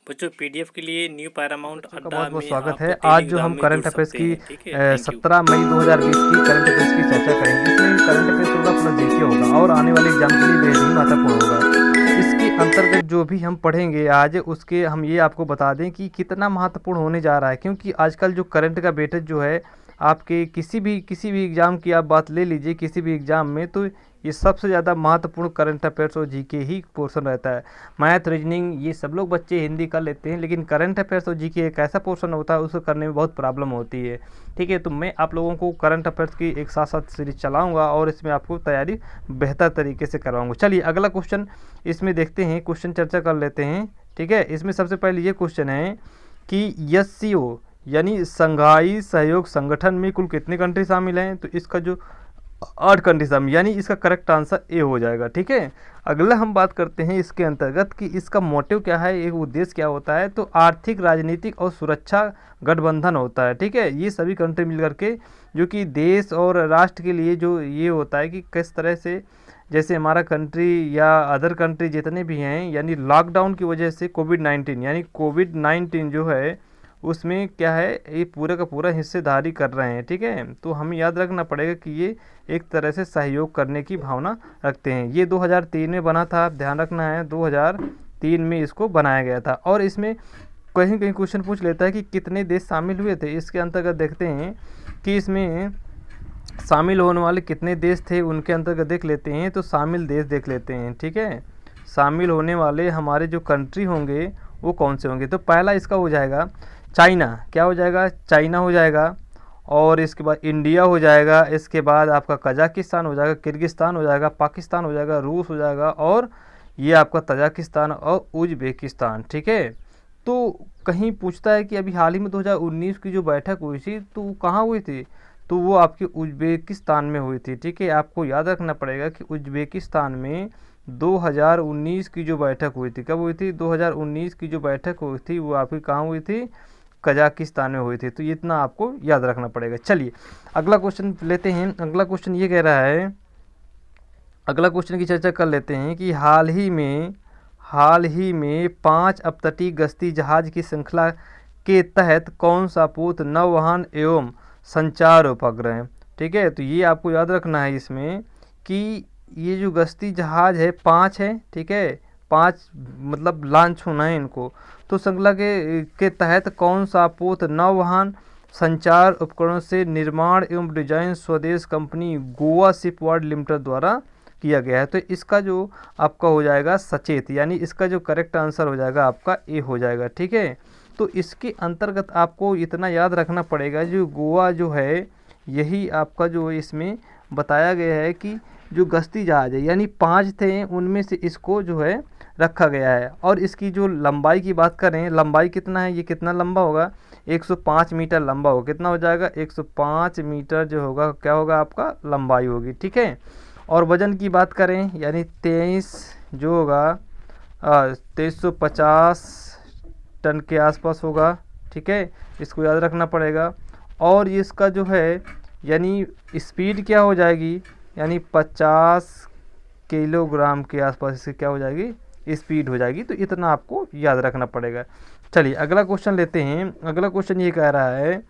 बच्चों पीडीएफ के लिए न्यू पैरामाउंट बच्चों का अड्डा बहुत बहुत में स्वागत आप है। आज जो टेलीग्राम हम में जुड़ करंट अफेयर्स सकते की हैं। ठीक है, थैंक यू। 17 मई 2020 की करंट अफेयर्स की चर्चा करेंगे। इसमें करंट अफेयर्स होगा प्लस जीके होगा और आने वाले एग्जाम के लिए बेहद ही महत्वपूर्ण होगा। इसके अंतर्गत जो भी हम पढ़ेंगे आज उसके हम ये आपको बता दें कि कितना महत्वपूर्ण होने जा रहा है, क्योंकि आजकल जो करंट का वेटेज जो है आपके किसी भी एग्ज़ाम की आप बात ले लीजिए, किसी भी एग्ज़ाम में, तो ये सबसे ज़्यादा महत्वपूर्ण करंट अफेयर्स और जीके ही पोर्शन रहता है। मैथ, रीजनिंग ये सब लोग बच्चे हिंदी कर लेते हैं, लेकिन करंट अफेयर्स और जीके एक ऐसा पोर्शन होता है उसको करने में बहुत प्रॉब्लम होती है। ठीक है, तो मैं आप लोगों को करंट अफेयर्स की एक साथ साथ सीरीज चलाऊंगा और इसमें आपको तैयारी बेहतर तरीके से करवाऊंगा। चलिए अगला क्वेश्चन इसमें देखते हैं, क्वेश्चन चर्चा कर लेते हैं। ठीक है, इसमें सबसे पहले ये क्वेश्चन है कि एससीओ यानी संघाई सहयोग संगठन में कुल कितने कंट्री शामिल हैं, तो इसका जो 8 कंट्री शामिल, यानी इसका करेक्ट आंसर ए हो जाएगा। ठीक है, अगला हम बात करते हैं इसके अंतर्गत कि इसका मोटिव क्या है, एक उद्देश्य क्या होता है, तो आर्थिक, राजनीतिक और सुरक्षा गठबंधन होता है। ठीक है, ये सभी कंट्री मिल करके जो कि देश और राष्ट्र के लिए जो ये होता है कि किस तरह से, जैसे हमारा कंट्री या अदर कंट्री जितने भी हैं, यानी लॉकडाउन की वजह से कोविड-19 यानी कोविड-19 जो है उसमें क्या है, ये पूरे का पूरा हिस्सेदारी कर रहे हैं। ठीक है, तो हमें याद रखना पड़ेगा कि ये एक तरह से सहयोग करने की भावना रखते हैं। ये 2003 में बना था, ध्यान रखना है 2003 में इसको बनाया गया था। और इसमें कहीं कहीं क्वेश्चन पूछ लेता है कि कितने देश शामिल हुए थे। इसके अंतर्गत देखते हैं कि इसमें शामिल होने वाले कितने देश थे, उनके अंतर्गत देख लेते हैं। तो शामिल देश देख लेते हैं। ठीक है, शामिल होने वाले हमारे जो कंट्री होंगे वो कौन से होंगे, तो पहला इसका हो जाएगा चाइना। क्या हो जाएगा, चाइना हो जाएगा। और इसके बाद इंडिया हो जाएगा। इसके बाद आपका कजाकिस्तान हो जाएगा, किर्गिस्तान हो जाएगा, पाकिस्तान हो जाएगा, रूस हो जाएगा, और ये आपका तजाकिस्तान और उज्बेकिस्तान। ठीक है, तो कहीं पूछता है कि अभी हाल ही में 2019 की जो बैठक हुई थी तो कहाँ हुई थी, तो वो आपकी उज्बेकिस्तान में हुई थी। ठीक है, आपको याद रखना पड़ेगा कि उज्बेकिस्तान में 2019 की जो बैठक हुई थी, कब हुई थी, 2019 की जो बैठक हुई थी वो आपकी कहाँ हुई थी, कजाकिस्तान में हुई थी। तो इतना आपको याद रखना पड़ेगा। चलिए अगला क्वेश्चन लेते हैं। अगला क्वेश्चन ये कह रहा है, अगला क्वेश्चन की चर्चा कर लेते हैं कि हाल ही में 5 अपतटीय गश्ती जहाज की श्रृंखला के तहत कौन सा पोत नौवहन एवं संचार उपग्रह। ठीक है, तो ये आपको याद रखना है इसमें कि ये जो गश्ती जहाज है 5 है। ठीक है, 5 मतलब लॉन्च होना है इनको। तो श्रृंखला के तहत कौन सा पोत नौवहन संचार उपकरणों से निर्माण एवं डिजाइन स्वदेश कंपनी गोवा शिपयार्ड लिमिटेड द्वारा किया गया है। तो इसका जो आपका हो जाएगा सचेत, यानी इसका जो करेक्ट आंसर हो जाएगा आपका ए हो जाएगा। ठीक है, तो इसके अंतर्गत आपको इतना याद रखना पड़ेगा, जो गोवा जो है यही आपका जो इसमें बताया गया है कि जो गश्ती जहाज है, यानी 5 थे उनमें से इसको जो है रखा गया है। और इसकी जो लंबाई की बात करें, लंबाई कितना है, ये कितना लंबा होगा, 105 मीटर लंबा होगा। कितना हो जाएगा, 105 मीटर जो होगा क्या होगा आपका लंबाई होगी। ठीक है, और वज़न की बात करें यानी 23 जो होगा 2350 टन के आसपास होगा। ठीक है, इसको याद रखना पड़ेगा। और इसका जो है यानी स्पीड क्या हो जाएगी, यानी 50 किलोग्राम के आसपास इसकी क्या हो जाएगी, स्पीड हो जाएगी। तो इतना आपको याद रखना पड़ेगा। चलिए अगला क्वेश्चन लेते हैं। अगला क्वेश्चन ये कह रहा है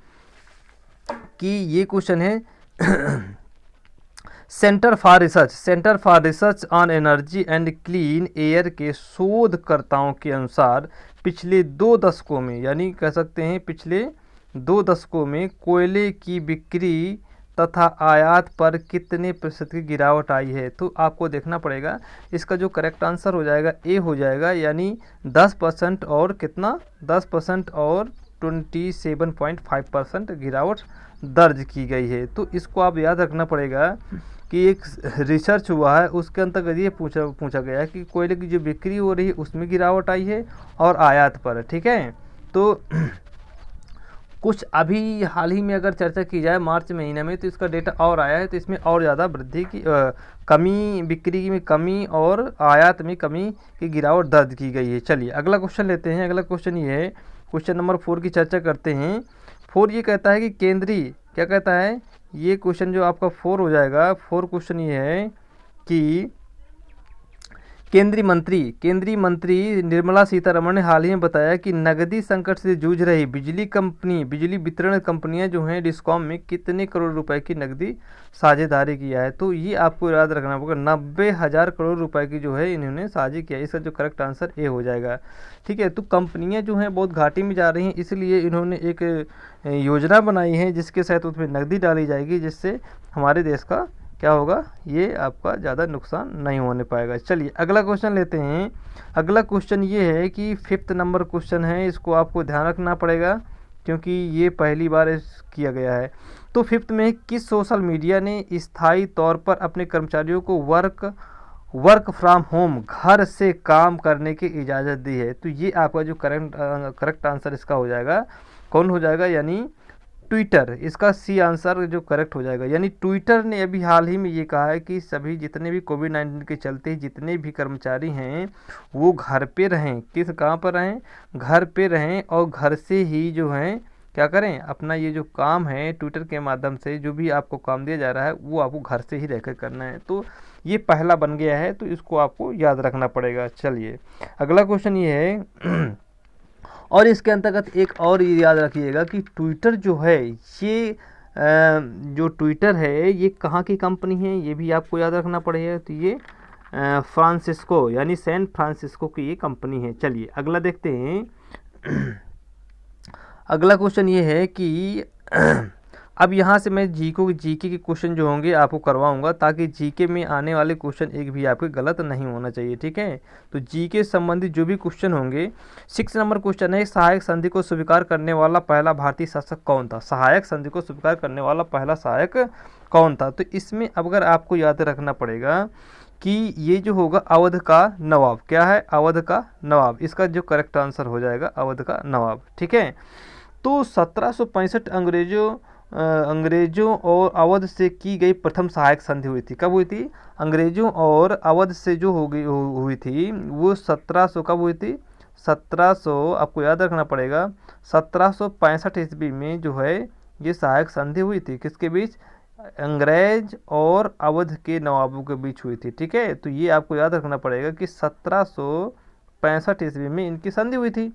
कि ये क्वेश्चन है centre for research on energy and clean air के शोधकर्ताओं के अनुसार पिछले 2 दशकों में, यानी कह सकते हैं पिछले 2 दशकों में कोयले की बिक्री तथा आयात पर कितने प्रतिशत की गिरावट आई है। तो आपको देखना पड़ेगा, इसका जो करेक्ट आंसर हो जाएगा ए हो जाएगा, यानी 10% और कितना, 10% और 27.5% गिरावट दर्ज की गई है। तो इसको आप याद रखना पड़ेगा कि एक रिसर्च हुआ है उसके अंतर्गत ये पूछा गया है कि कोयले की जो बिक्री हो रही है उसमें गिरावट आई है और आयात पर। ठीक है, तो कुछ अभी हाल ही में अगर चर्चा की जाए मार्च महीने में, तो इसका डेटा और आया है, तो इसमें और ज़्यादा वृद्धि की कमी, बिक्री में कमी और आयात में कमी की गिरावट दर्ज की गई है। चलिए अगला क्वेश्चन लेते हैं। अगला क्वेश्चन ये है, क्वेश्चन नंबर 4 की चर्चा करते हैं। 4 ये कहता है कि केंद्रीय, क्या कहता है, ये क्वेश्चन जो आपका 4 हो जाएगा, 4 क्वेश्चन ये है कि केंद्रीय मंत्री निर्मला सीतारमण ने हाल ही में बताया कि नकदी संकट से जूझ रही बिजली वितरण कंपनियां जो हैं डिस्कॉम में कितने करोड़ रुपए की नकदी साझेदारी किया है। तो ये आपको याद रखना होगा, 90,000 करोड़ रुपए की जो है इन्होंने साझी किया है। इसका जो करेक्ट आंसर ए हो जाएगा। ठीक है, तो कंपनियां जो हैं बहुत घाटे में जा रही हैं, इसलिए इन्होंने एक योजना बनाई है जिसके तहत उसमें नकदी डाली जाएगी, जिससे हमारे देश का क्या होगा, ये आपका ज़्यादा नुकसान नहीं होने पाएगा। चलिए अगला क्वेश्चन लेते हैं। अगला क्वेश्चन ये है कि 5th नंबर क्वेश्चन है, इसको आपको ध्यान रखना पड़ेगा क्योंकि ये पहली बार किया गया है। तो 5th में किस सोशल मीडिया ने स्थायी तौर पर अपने कर्मचारियों को वर्क फ्रॉम होम, घर से काम करने की इजाज़त दी है। तो ये आपका जो करेक्ट आंसर इसका हो जाएगा, कौन हो जाएगा, यानी ट्विटर। इसका सी आंसर जो करेक्ट हो जाएगा। यानी ट्विटर ने अभी हाल ही में ये कहा है कि सभी जितने भी कोविड-19 के चलते जितने भी कर्मचारी हैं वो घर पे रहें। कहाँ पर रहें, घर पे रहें, और घर से ही जो हैं क्या करें, अपना ये जो काम है ट्विटर के माध्यम से जो भी आपको काम दिया जा रहा है वो आपको घर से ही रहकर करना है। तो ये पहला बन गया है, तो इसको आपको याद रखना पड़ेगा। चलिए अगला क्वेश्चन ये है और इसके अंतर्गत एक और याद रखिएगा कि ट्विटर जो है ये जो ट्विटर है ये कहाँ की कंपनी है, ये भी आपको याद रखना पड़ेगा। तो ये फ्रांसिस्को यानी सैन फ्रांसिस्को की ये कंपनी है। चलिए अगला देखते हैं। अगला क्वेश्चन ये है कि अब यहाँ से मैं जीके के क्वेश्चन जो होंगे आपको करवाऊंगा, ताकि जीके में आने वाले क्वेश्चन एक भी आपके गलत नहीं होना चाहिए। ठीक है, तो जीके संबंधित जो भी क्वेश्चन होंगे। 6 नंबर क्वेश्चन है, सहायक संधि को स्वीकार करने वाला पहला भारतीय शासक कौन था। सहायक संधि को स्वीकार करने वाला पहला सहायक कौन था। तो इसमें अगर आपको याद रखना पड़ेगा कि ये जो होगा अवध का नवाब। क्या है, अवध का नवाब। इसका जो करेक्ट आंसर हो जाएगा अवध का नवाब। ठीक है, तो 1765 अंग्रेजों और अवध से की गई प्रथम सहायक संधि हुई थी। कब हुई थी, अंग्रेजों और अवध से जो हुई थी वो 1700 कब हुई थी, 1700 आपको याद रखना पड़ेगा 1765 ईस्वी में जो है ये सहायक संधि हुई थी। किसके बीच, अंग्रेज और अवध के नवाबों के बीच हुई थी। ठीक है, तो ये आपको याद रखना पड़ेगा कि 1765 ईस्वी में इनकी संधि हुई थी।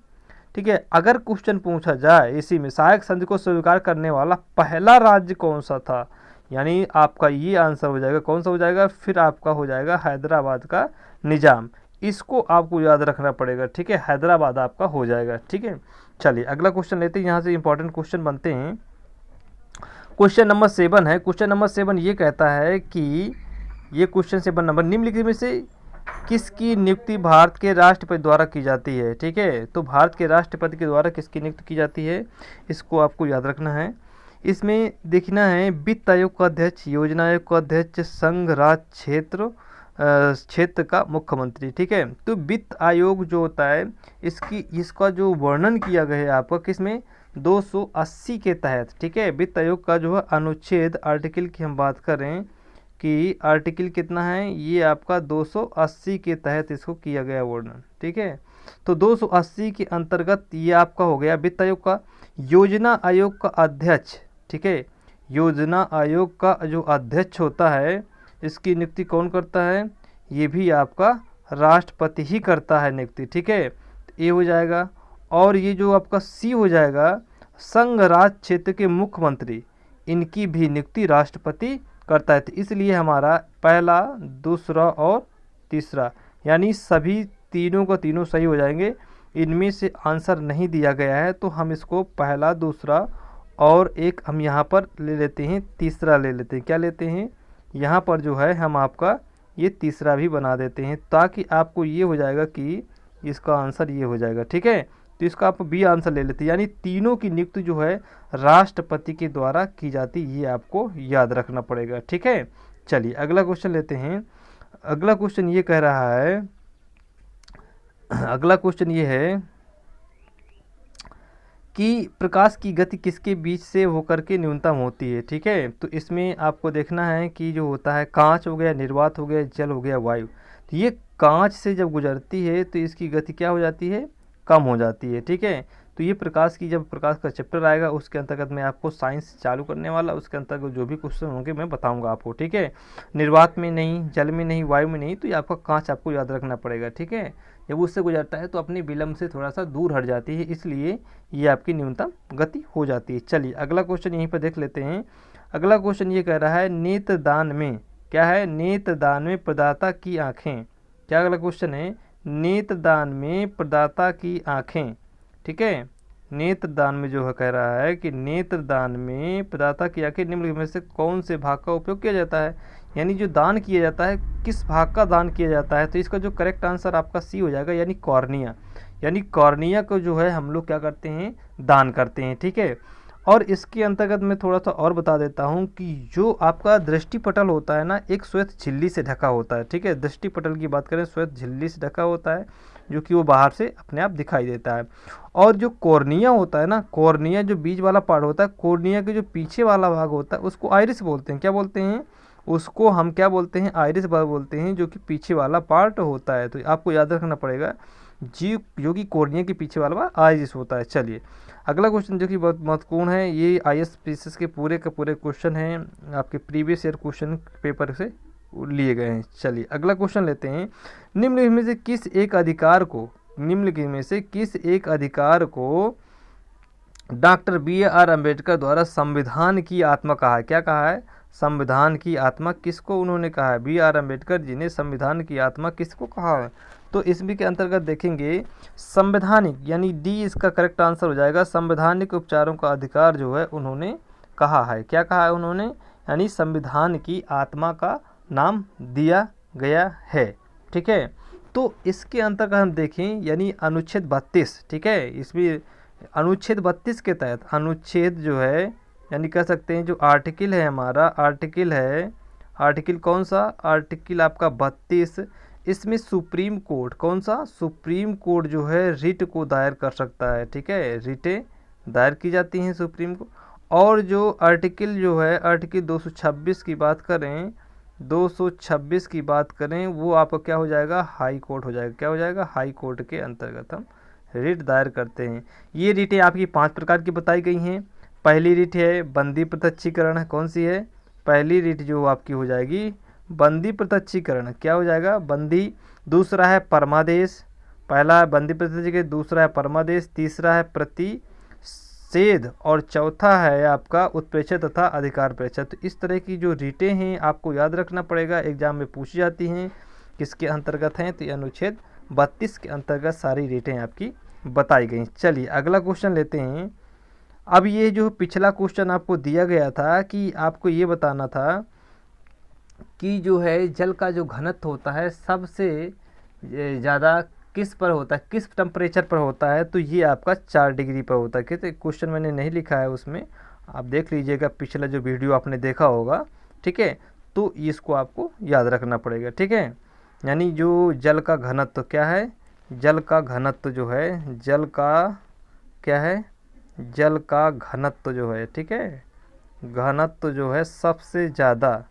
ठीक है, अगर क्वेश्चन पूछा जाए इसी में सहायक संधि को स्वीकार करने वाला पहला राज्य कौन सा था, यानी आपका ये आंसर हो जाएगा, कौन सा हो जाएगा, फिर आपका हो जाएगा हैदराबाद का निजाम। इसको आपको याद रखना पड़ेगा। ठीक है, हैदराबाद आपका हो जाएगा। ठीक है, चलिए अगला क्वेश्चन लेते हैं। यहाँ से इंपॉर्टेंट क्वेश्चन बनते हैं। क्वेश्चन नंबर 7 है। क्वेश्चन नंबर 7 ये कहता है कि ये क्वेश्चन 7 नंबर, निम्नलिखित में से किसकी नियुक्ति भारत के राष्ट्रपति द्वारा की जाती है। ठीक है, तो भारत के राष्ट्रपति के द्वारा किसकी नियुक्ति की जाती है, इसको आपको याद रखना है। इसमें देखना है वित्त आयोग का अध्यक्ष, योजना आयोग का अध्यक्ष, संघ राज्य क्षेत्र का मुख्यमंत्री। ठीक है, तो वित्त आयोग जो होता है इसका जो वर्णन किया गया है आपका किसमें, 280 के तहत। ठीक है, वित्त आयोग का जो है अनुच्छेद आर्टिकल की हम बात करें कि आर्टिकल कितना है, ये आपका 280 के तहत इसको किया गया वर्णन। ठीक है, तो 280 के अंतर्गत ये आपका हो गया वित्त आयोग का। योजना आयोग का अध्यक्ष, ठीक है, योजना आयोग का जो अध्यक्ष होता है इसकी नियुक्ति कौन करता है, ये भी आपका राष्ट्रपति ही करता है नियुक्ति। ठीक है, ये हो जाएगा। और ये जो आपका सी हो जाएगा, संघ राज्य क्षेत्र के मुख्यमंत्री, इनकी भी नियुक्ति राष्ट्रपति करता है। तो इसलिए हमारा पहला, दूसरा और तीसरा यानी सभी तीनों का तीनों सही हो जाएंगे। इनमें से आंसर नहीं दिया गया है तो हम इसको पहला, दूसरा और एक हम यहाँ पर ले लेते हैं, तीसरा ले लेते हैं। क्या लेते हैं, यहाँ पर जो है हम आपका ये तीसरा भी बना देते हैं, ताकि आपको ये हो जाएगा कि इसका आंसर ये हो जाएगा। ठीक है, तो इसका आप बी आंसर ले लेते हैं, यानी तीनों की नियुक्ति जो है राष्ट्रपति के द्वारा की जाती, ये आपको याद रखना पड़ेगा। ठीक है, चलिए अगला क्वेश्चन लेते हैं। अगला क्वेश्चन ये कह रहा है, अगला क्वेश्चन ये है कि प्रकाश की गति किसके बीच से होकर के न्यूनतम होती है। ठीक है, तो इसमें आपको देखना है कि जो होता है कांच हो गया, निर्वात हो गया, जल हो गया, वायु। तो ये कांच से जब गुजरती है तो इसकी गति क्या हो जाती है, कम हो जाती है। ठीक है, तो ये प्रकाश की, जब प्रकाश का चैप्टर आएगा उसके अंतर्गत मैं आपको साइंस चालू करने वाला, उसके अंतर्गत जो भी क्वेश्चन होंगे मैं बताऊंगा आपको, ठीक है। निर्वात में नहीं, जल में नहीं, वायु में नहीं, तो ये आपका कांच आपको याद रखना पड़ेगा, ठीक है। जब उससे गुजरता है तो अपनी विलंब से थोड़ा सा दूर हट जाती है, इसलिए ये आपकी न्यूनतम गति हो जाती है। चलिए अगला क्वेश्चन यहीं पर देख लेते हैं। अगला क्वेश्चन ये कह रहा है नेत्रदान में, क्या है, नेत्रदान में प्रदाता की आँखें, क्या अगला क्वेश्चन है, नेत्रदान में प्रदाता की आँखें, ठीक है। नेत्रदान में जो है कह रहा है कि नेत्रदान में प्रदाता की आँखें निम्नलिखित में से कौन से भाग का उपयोग किया जाता है, यानी जो दान किया जाता है किस भाग का दान किया जाता है। तो इसका जो करेक्ट आंसर आपका सी हो जाएगा, यानी कॉर्निया, यानी कॉर्निया को जो है हम लोग क्या करते हैं, दान करते हैं, ठीक है। और इसके अंतर्गत मैं थोड़ा सा और बता देता हूँ कि जो आपका दृष्टिपटल होता है ना, एक श्वेत झिल्ली से ढका होता है, ठीक है। दृष्टिपटल की बात करें, श्वेत झिल्ली से ढका होता है, जो कि वो बाहर से अपने आप दिखाई देता है। और जो कॉर्निया होता है ना, कॉर्निया जो बीच वाला पार्ट होता है, कॉर्निया के जो पीछे वाला भाग होता है उसको आइरिस बोलते हैं, क्या बोलते हैं उसको, हम क्या बोलते हैं, आइरिस भाग बोलते हैं, जो कि पीछे वाला पार्ट होता है। तो आपको याद रखना पड़ेगा जो कि कॉर्निया के पीछे वाला आइरिस होता है। चलिए अगला क्वेश्चन जो कि बहुत महत्वपूर्ण है, ये ISPCS के पूरे क्वेश्चन हैं, आपके प्रीवियस ईयर क्वेश्चन पेपर से लिए गए हैं। चलिए अगला क्वेश्चन लेते हैं। निम्नलिखित में से किस एक अधिकार को, निम्नलिखित में से किस एक अधिकार को डॉक्टर BAR अम्बेडकर द्वारा संविधान की आत्मा कहा है, क्या कहा है, संविधान की आत्मा किसको उन्होंने कहा है, BAR अम्बेडकर जी ने संविधान की आत्मा किसको कहा है। तो इसमें के अंतर्गत देखेंगे संवैधानिक, यानी डी इसका करेक्ट आंसर हो जाएगा, संवैधानिक उपचारों का अधिकार जो है उन्होंने कहा है, क्या कहा है उन्होंने, यानी संविधान की आत्मा का नाम दिया गया है, ठीक है। तो इसके अंतर्गत हम देखें, यानी अनुच्छेद 32, ठीक है, इसमें अनुच्छेद 32 के तहत, अनुच्छेद जो है यानी कह सकते हैं जो आर्टिकल है हमारा, आर्टिकल है, आर्टिकल कौन सा, आर्टिकल आपका 32, इसमें सुप्रीम कोर्ट, कौन सा, सुप्रीम कोर्ट जो है रिट को दायर कर सकता है, ठीक है, रिटें दायर की जाती हैं सुप्रीम कोर्ट। और जो आर्टिकल जो है, आर्टिकल 226 की बात करें, 226 की बात करें, वो आपका क्या हो जाएगा, हाई कोर्ट हो जाएगा, क्या हो जाएगा, हाई कोर्ट के अंतर्गत हम रिट दायर करते हैं। ये रिटें आपकी 5 प्रकार की बताई गई हैं। पहली रिट है बंदी प्रत्यक्षीकरण, कौन सी है, पहली रिट जो आपकी हो जाएगी बंदी प्रत्यक्षीकरण, क्या हो जाएगा, बंदी। दूसरा है परमादेश, पहला है बंदी प्रत्यक्षीकरण, दूसरा है परमादेश, तीसरा है प्रतिषेध, और चौथा है आपका उत्प्रेक्षण तथा अधिकार प्रेक्षण। तो इस तरह की जो रिटें हैं आपको याद रखना पड़ेगा, एग्जाम में पूछी जाती हैं, किसके अंतर्गत हैं, तो अनुच्छेद 32 के अंतर्गत सारी रिटें आपकी बताई गई। चलिए अगला क्वेश्चन लेते हैं। अब ये जो पिछला क्वेश्चन आपको दिया गया था कि आपको ये बताना था कि जो है जल का जो घनत्व होता है सबसे ज़्यादा किस पर होता है, किस टेम्परेचर पर होता है, तो ये आपका 4 डिग्री पर होता है। कहते क्वेश्चन मैंने नहीं लिखा है उसमें, आप देख लीजिएगा पिछला जो वीडियो आपने देखा होगा, ठीक है। तो इसको आपको याद रखना पड़ेगा, ठीक है। यानी जो जल का घनत्व क्या है, जल का घनत्व जो है, जल का क्या है, जल का घनत्व जो है, ठीक है, घनत्व जो है सबसे ज़्यादा,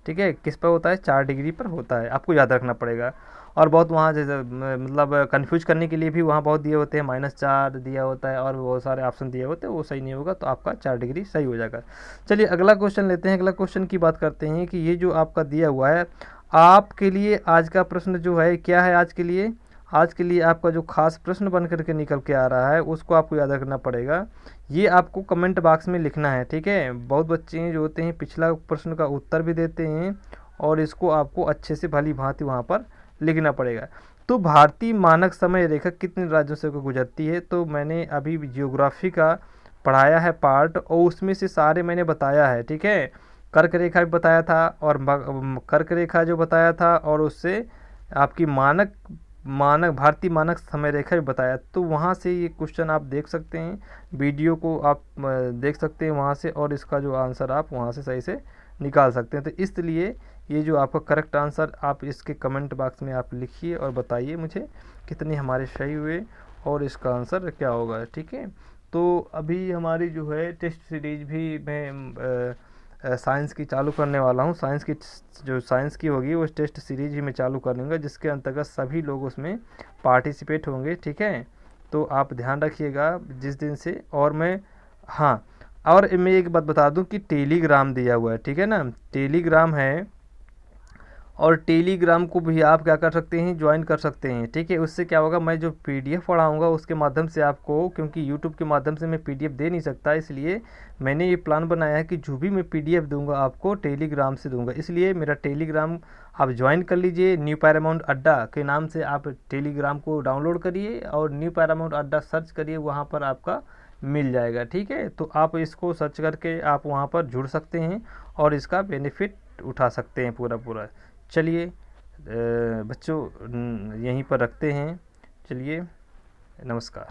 ठीक है, किस पर होता है, 4 डिग्री पर होता है, आपको याद रखना पड़ेगा। और बहुत वहाँ जैसे मतलब कंफ्यूज करने के लिए भी वहाँ बहुत दिए होते हैं, -4 दिया होता है और बहुत सारे ऑप्शन दिए होते हैं, वो सही नहीं होगा, तो आपका 4 डिग्री सही हो जाएगा। चलिए अगला क्वेश्चन लेते हैं। अगला क्वेश्चन की बात करते हैं कि ये जो आपका दिया हुआ है आपके लिए आज का प्रश्न जो है क्या है, आज के लिए, आज के लिए आपका जो खास प्रश्न बन करके निकल के आ रहा है उसको आपको याद रखना पड़ेगा। ये आपको कमेंट बॉक्स में लिखना है, ठीक है। बहुत बच्चे हैं जो होते हैं पिछला प्रश्न का उत्तर भी देते हैं और इसको आपको अच्छे से भली भांति वहाँ पर लिखना पड़ेगा। तो भारतीय मानक समय रेखा कितने राज्यों से गुजरती है, तो मैंने अभी जियोग्राफी का पढ़ाया है पार्ट और उसमें से सारे मैंने बताया है, ठीक है। कर्क रेखा भी बताया था और कर्क रेखा जो बताया था और उससे आपकी मानक भारतीय मानक समय रेखा भी बताया, तो वहाँ से ये क्वेश्चन आप देख सकते हैं, वीडियो को आप देख सकते हैं वहाँ से, और इसका जो आंसर आप वहाँ से सही से निकाल सकते हैं। तो इसलिए ये जो आपका करेक्ट आंसर आप इसके कमेंट बॉक्स में आप लिखिए और बताइए मुझे कितने हमारे सही हुए और इसका आंसर क्या होगा, ठीक है। तो अभी हमारी जो है टेस्ट सीरीज भी मैं साइंस की चालू करने वाला हूँ। साइंस की जो साइंस की होगी वो टेस्ट सीरीज ही मैं चालू करूँगा, जिसके अंतर्गत सभी लोग उसमें पार्टिसिपेट होंगे, ठीक है। तो आप ध्यान रखिएगा जिस दिन से। और मैं, हाँ, और मैं एक बात बता दूं कि टेलीग्राम दिया हुआ है, ठीक है ना, टेलीग्राम है, और टेलीग्राम को भी आप क्या कर सकते हैं, ज्वाइन कर सकते हैं, ठीक है। उससे क्या होगा, मैं जो पीडीएफ पढ़ाऊँगा उसके माध्यम से आपको, क्योंकि यूट्यूब के माध्यम से मैं पीडीएफ दे नहीं सकता, इसलिए मैंने ये प्लान बनाया है कि जो भी मैं पीडीएफ दूंगा आपको टेलीग्राम से दूंगा। इसलिए मेरा टेलीग्राम आप ज्वाइन कर लीजिए, न्यू पैरामाउंट अड्डा के नाम से आप टेलीग्राम को डाउनलोड करिए और न्यू पैरामाउंट अड्डा सर्च करिए, वहाँ पर आपका मिल जाएगा, ठीक है। तो आप इसको सर्च करके आप वहाँ पर जुड़ सकते हैं और इसका बेनिफिट उठा सकते हैं पूरा पूरा। चलिए बच्चों, यहीं पर रखते हैं। चलिए, नमस्कार।